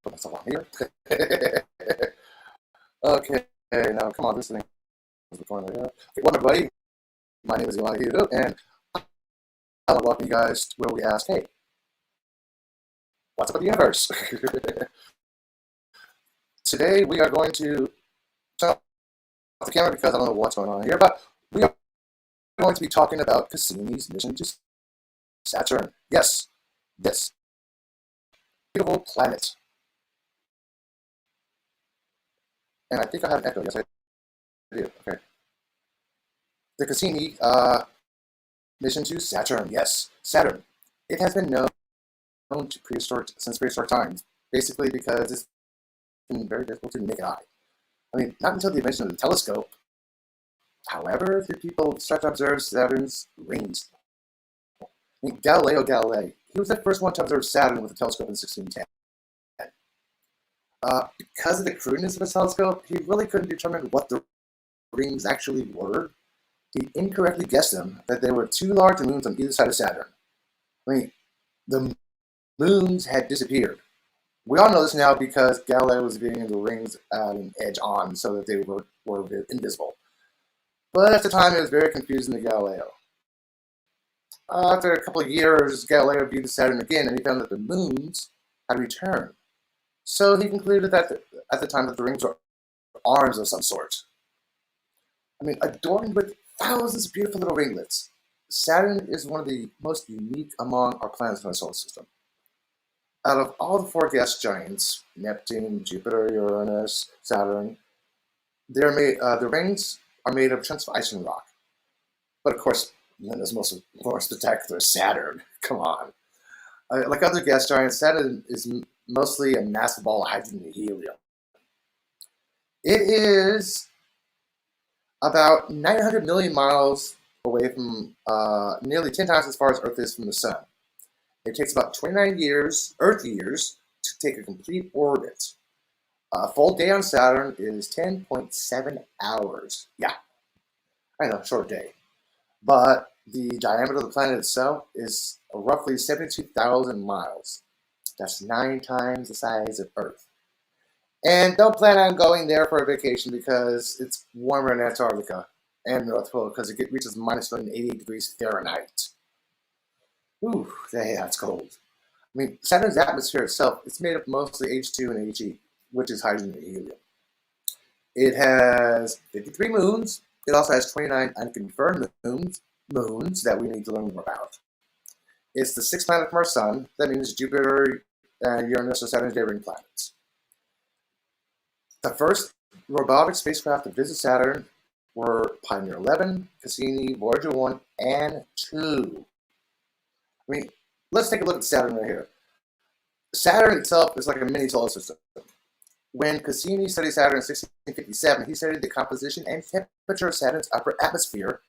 put myself on here. Okay, now come on, this thing is recording. Okay, well, everybody, my name is Eli Hudo, and I want to welcome you guys to where we ask, hey, what's up with the universe? Today we are going to turn off the camera because I don't know what's going on here, but we are going to be talking about Cassini's mission to Saturn. Yes, this beautiful planet. And I think I have an echo. Yes, I do. Okay. The Cassini mission to Saturn. Yes, Saturn. It has been known to since prehistoric times, basically because it's been very difficult to the naked eye. I mean, not until the invention of the telescope. However, the people start to observe Saturn's rings. I mean, Galileo Galilei, he was the first one to observe Saturn with a telescope in 1610. Because of the crudeness of his telescope, he really couldn't determine what the rings actually were. He incorrectly guessed them that there were two large moons on either side of Saturn. I mean, the moons had disappeared. We all know this now because Galileo was viewing the rings at an edge on so that they were invisible. But at the time, it was very confusing to Galileo. After a couple of years, Galileo viewed Saturn again, and he found that the moons had returned. So he concluded that at the time that the rings were arms of some sort. I mean, adorned with thousands of beautiful little ringlets, Saturn is one of the most unique among our planets in our solar system. Out of all the four gas giants, Neptune, Jupiter, Uranus, Saturn, the rings are made of chunks of ice and rock. But of course, none is more spectacular Saturn. Come on. Like other gas giants, Saturn is mostly a massive ball of hydrogen and helium. It is about 900 million miles away from, nearly 10 times as far as Earth is from the Sun. It takes about 29 Earth years, to take a complete orbit. A full day on Saturn is 10.7 hours. Yeah, I know, short day. But the diameter of the planet itself is roughly 72,000 miles. That's 9 times the size of Earth. And don't plan on going there for a vacation because it's warmer in Antarctica and North Pole because it reaches minus 188 degrees Fahrenheit. Ooh, yeah, it's cold. I mean, Saturn's atmosphere itself, it's made up mostly H2 and He, which is hydrogen and helium. It has 53 moons. It also has 29 unconfirmed moons that we need to learn more about. It's the sixth planet from our sun. That means Jupiter, Uranus, and Saturn's neighboring planets. The first robotic spacecraft to visit Saturn were Pioneer 11, Cassini, Voyager 1, and 2. I mean, let's take a look at Saturn right here. Saturn itself is like a mini solar system. When Cassini studied Saturn in 1657, he studied the composition and temperature of Saturn's upper atmosphere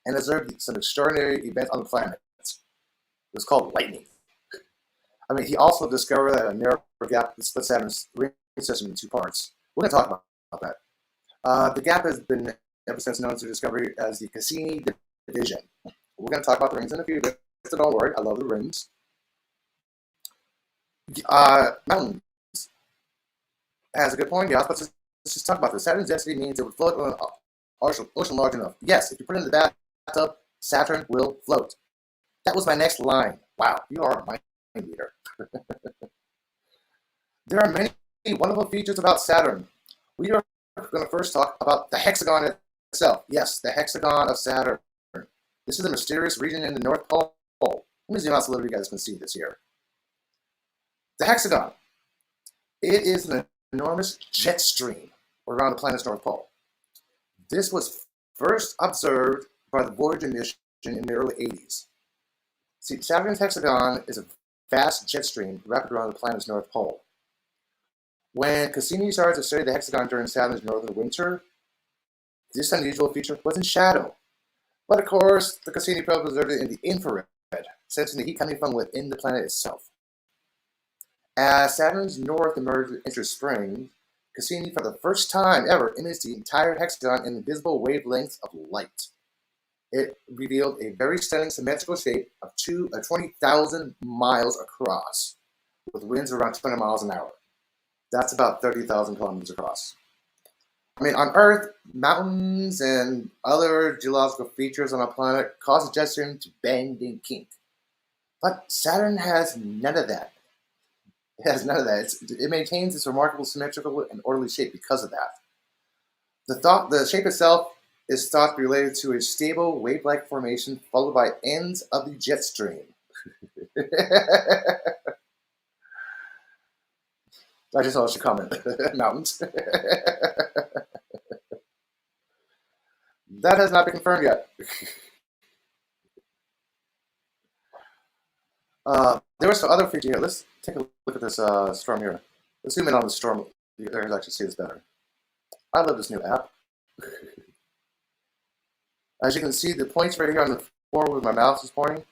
and observed some extraordinary events on the planet. It was called lightning. I mean, he also discovered that a narrow gap split Saturn's ring system in two parts. We're going to talk about that. The gap has been ever since known to discovery as the Cassini division. We're going to talk about the rings in a few bits, so don't worry. I love the rings. Mountains has a good point. Yeah, let's just talk about this. Saturn's density means it would float on an ocean large enough. Yes, if you put it in the bathtub, Saturn will float. That was my next line. Wow, you are a mind reader. There are many wonderful features about Saturn. We are going to first talk about the hexagon itself. Yes, the hexagon of Saturn. This is a mysterious region in the North Pole. Let me zoom out so that you guys can see this here. The hexagon. It is an enormous jet stream around the planet's North Pole. This was first observed by the Voyager mission in the early 80s. See, Saturn's hexagon is a vast jet stream wrapped around the planet's North Pole. When Cassini started to study the hexagon during Saturn's northern winter, this unusual feature was in shadow. But of course, the Cassini probe observed it in the infrared, sensing the heat coming from within the planet itself. As Saturn's north emerged into spring, Cassini, for the first time ever, imaged the entire hexagon in visible wavelengths of light. It revealed a very stunning symmetrical shape of 20,000 miles across, with winds around 20 miles an hour. That's about 30,000 kilometers across. I mean, on Earth, mountains and other geological features on a planet cause a jet stream to bend and kink. But Saturn has none of that. It has none of that. It maintains its remarkable symmetrical and orderly shape because of that. The shape itself is thought to be related to a stable wave-like formation followed by ends of the jet stream. I just want to comment. Mountains. That has not been confirmed yet. There was some other feature here. Let's take a look at this storm here. Let's zoom in on the storm. You can actually see this better. I love this new app. As you can see, the points right here on the floor where my mouse is pointing,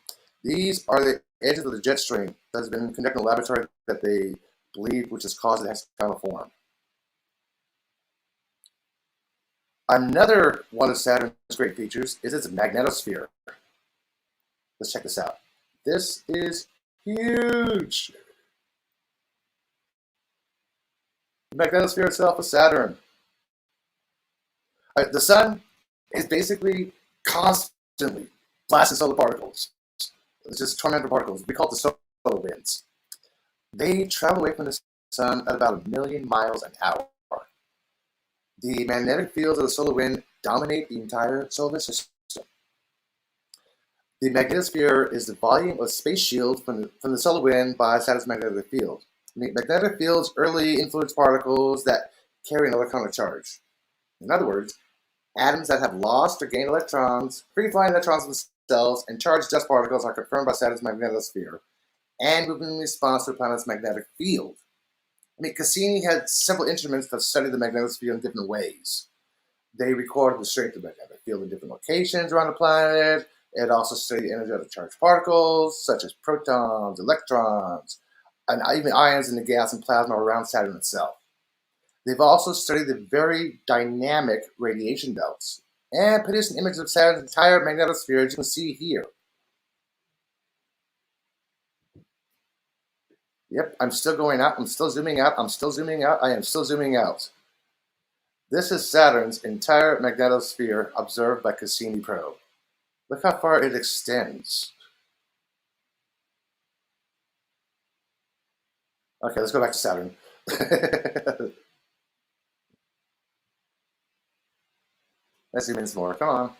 these are the edges of the jet stream that has been conducted in the laboratory that they believe which has caused the hexagonal form. Another one of Saturn's great features is its magnetosphere. Let's check this out. This is huge. The magnetosphere itself of Saturn. The sun is basically constantly blasting solar particles. It's just tormented particles. We call it the solar winds. They travel away from the sun at about 1,000,000 miles an hour. The magnetic fields of the solar wind dominate the entire solar system. The magnetosphere is the volume of space shield from the solar wind by Saturn's magnetic field. Magnetic fields early influence particles that carry an electronic charge. In other words, atoms that have lost or gained electrons, free-flying electrons themselves, and charged dust particles are confirmed by Saturn's magnetosphere and move in response to the planet's magnetic field. Cassini had several instruments that studied the magnetosphere in different ways. They recorded the strength of the magnetic field in different locations around the planet. It also studied energetic charged particles, such as protons, electrons, and even ions in the gas and plasma around Saturn itself. They've also studied the very dynamic radiation belts and produced an image of Saturn's entire magnetosphere, as you can see here. Yep, I'm still going out. I'm still zooming out. I'm still zooming out. I am still zooming out. This is Saturn's entire magnetosphere observed by Cassini probe. Look how far it extends. Okay, let's go back to Saturn. Let's zoom in some more. Come on.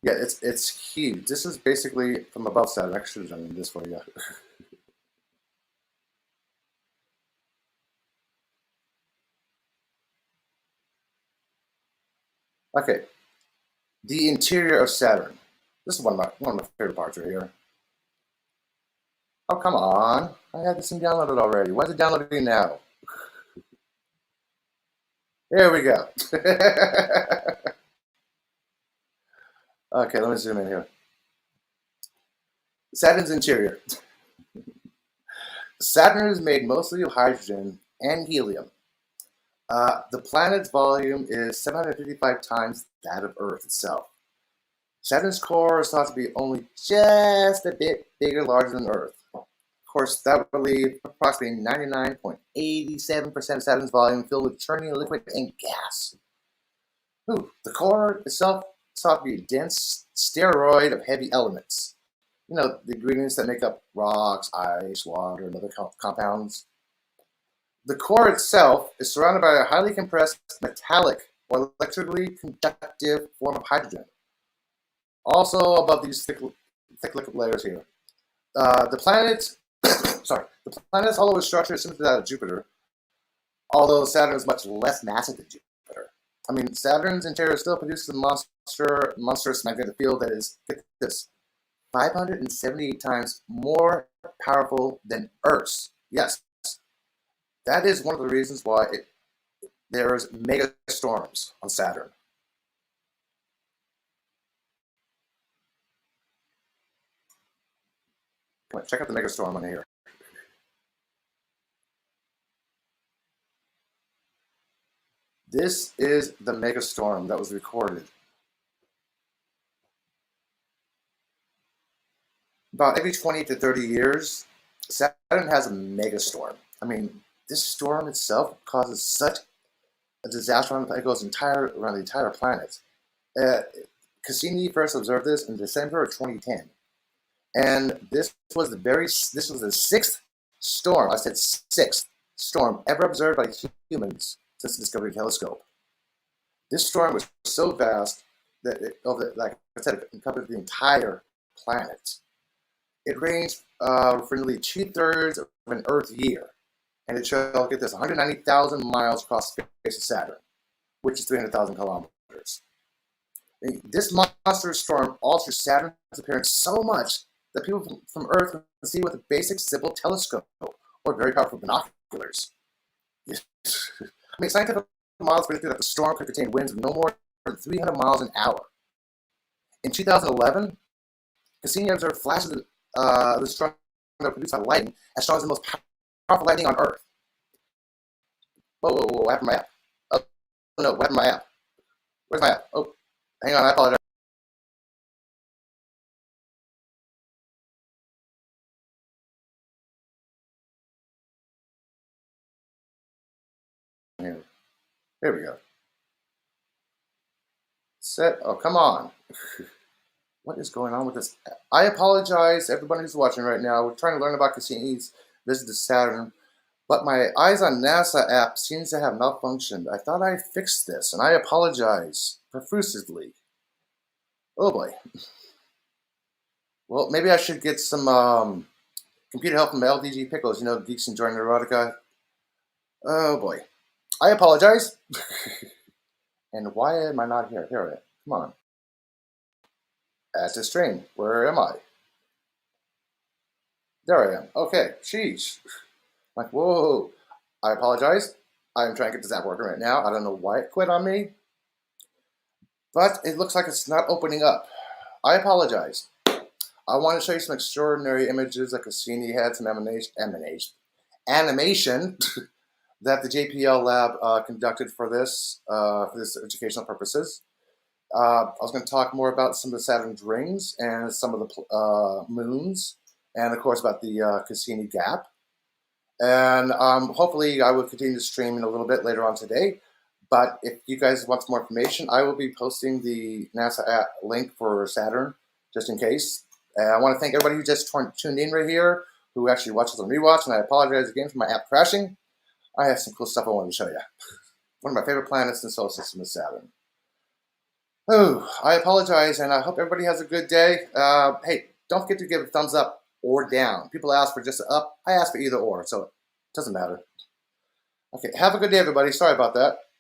Yeah, it's huge. This is basically from above Saturn. I should have done this for you. Okay, the interior of Saturn. This is one of my favorite parts right here. Oh, come on. I had this thing downloaded already. Why is it downloading now? There we go. Okay, let me zoom in here. Saturn's interior. Saturn is made mostly of hydrogen and helium. The planet's volume is 755 times that of Earth itself. Saturn's core is thought to be only just a bit bigger, larger than Earth. Of course, that would leave approximately 99.87% of Saturn's volume filled with churning liquid and gas. Ooh, the core itself is thought to be a dense steroid of heavy elements. You know, the ingredients that make up rocks, ice, water, and other compounds. The core itself is surrounded by a highly compressed metallic or electrically conductive form of hydrogen. Also above these thick liquid layers here. The planet's hollow structure is similar to that of Jupiter, although Saturn is much less massive than Jupiter. Saturn's interior still produces a monstrous magnetic field that is, get this, 578 times more powerful than Earth's. Yes, that is one of the reasons why there's mega storms on Saturn. Come on, check out the mega storm on here. This is the mega storm that was recorded. about every 20 to 30 years, Saturn has a megastorm. I mean, this storm itself causes such a disaster on it goes around the entire planet. Uh, Cassini first observed this in December of 2010, and this was the sixth storm. I said sixth storm ever observed by humans since the discovery of the telescope. This storm was so vast that, like I said, it encompassed the entire planet. It ranged for nearly 2/3 of an Earth year, and it shall get this 190,000 miles across the face of Saturn, which is 300,000 kilometers. This monster storm altered Saturn's appearance so much that people from Earth can see with a basic simple telescope or very powerful binoculars. I mean, scientific models predicted that the storm could contain winds of no more than 300 miles an hour. In 2011, Cassini observed flashes of the storm produced by lightning as strong as the most powerful lightning on Earth. Whoa, what happened to my app? Oh, no, what happened to my app? Where's my app? Oh, hang on, I apologize. Here we go. Oh, come on. What is going on with this? I apologize to everybody who's watching right now. We're trying to learn about Cassini's visit to Saturn, but my Eyes on NASA app seems to have malfunctioned. I thought I fixed this, and I apologize profusely. Oh boy. Well, maybe I should get some computer help from LDG Pickles, you know, Geeks Enjoying Erotica. Oh boy. I apologize. And why am I not here? Here I am. Come on. As a stream. Where am I? There I am. Okay. Sheesh. Like, whoa. I apologize. I'm trying to get this app working right now. I don't know why it quit on me. But it looks like it's not opening up. I apologize. I want to show you some extraordinary images that Cassini had, some animation that the JPL lab conducted for this educational purposes. I was going to talk more about some of the Saturn's rings and some of the moons, and of course about the Cassini gap. And hopefully I will continue to stream in a little bit later on today. But if you guys want some more information, I will be posting the NASA app link for Saturn, just in case. And I want to thank everybody who just tuned in right here, who actually watches and rewatch, and I apologize again for my app crashing. I have some cool stuff I wanted to show you. One of my favorite planets in the solar system is Saturn. Oh, I apologize, and I hope everybody has a good day. Hey, don't forget to give a thumbs up or down. People ask for just an up. I ask for either or, so it doesn't matter. Okay, have a good day, everybody. Sorry about that.